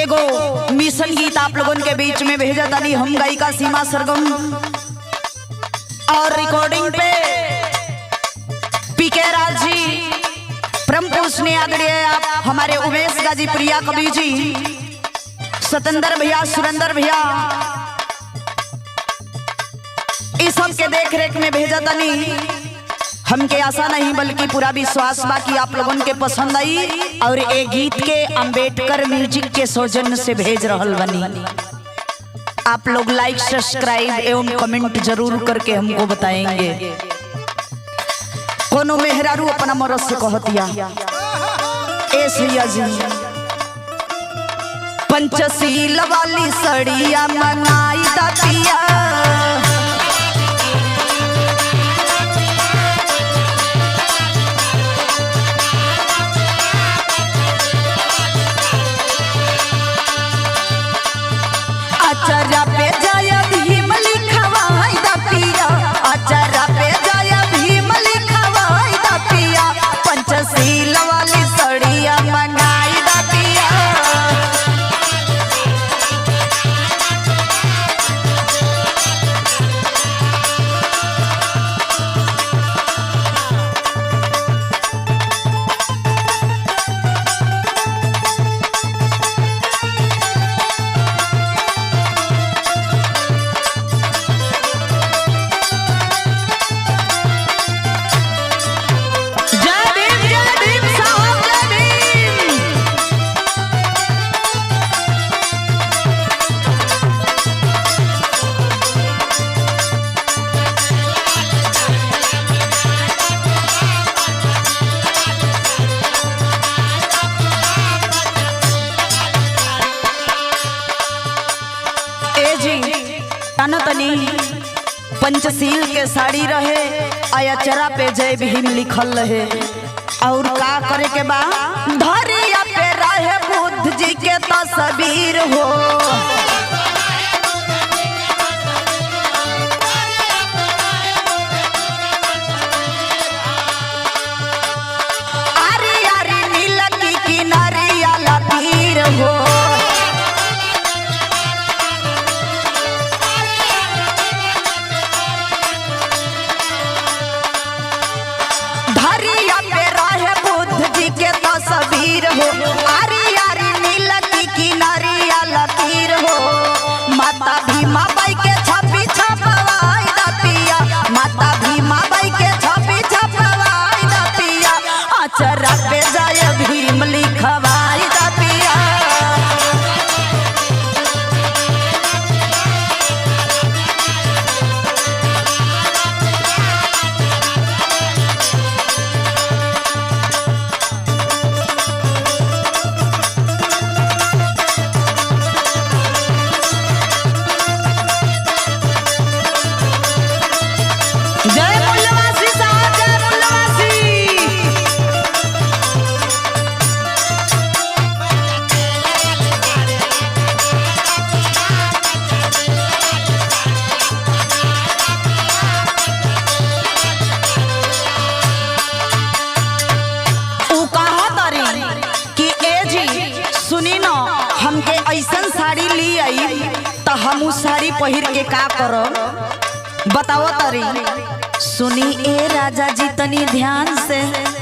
एगो मिशन गीत आप लोगों के बीच में भेजा तानी हम गायिका सीमा सरगम और रिकॉर्डिंग पे पीके राज जी, परम पूजनीय आदरणीय आप हमारे उमेश गाजी प्रिया कवि जी, सतेंद्र भैया, सुरेंद्र भैया, इस सब के देख रेख में भेजा तानी। हमके आशा नहीं बल्कि पूरा विश्वास बा कि आप लोगों के पसंद आई और ये गीत के अंबेडकर म्यूजिक के सौजन्य से भेज रहल बनी। आप लोग लाइक, सब्सक्राइब एवं कमेंट जरूर करके हमको बताएंगे। कोनो मेहरारू अपना मरद से कहतिया ए सैया जी, पंचशील वाली सड़िया मंगाई दातिया, आचार्य पे जय भीम लिखवाई दातिया, आचार्य पे जय भीम लिखवाई दातिया, पंचशील वाली सड़िया मंगाई दातिया। तनी पंचशील के साड़ी रहे, अचरा पे जय भीम लिखल रहे, और का करे के बा, धरिया पे रहे बुद्ध जी के तस्वीर हो, आरी आरी नील की किनारिया लकीर हो, तस्वीर हो, आरी आरी नील की किनारिया लकीर हो, माता भीमा बाई के छपी छपवाई दातिया, माता भीमा बाई के छपी छपवाई दातिया, आचरा पे जय भीम लिखवाई दातिया। हमके ऐसन साड़ी ली आई तो हम उस साड़ी पहिर के का करब बताओ तरी। सुनी ए राजा जी तनी ध्यान से।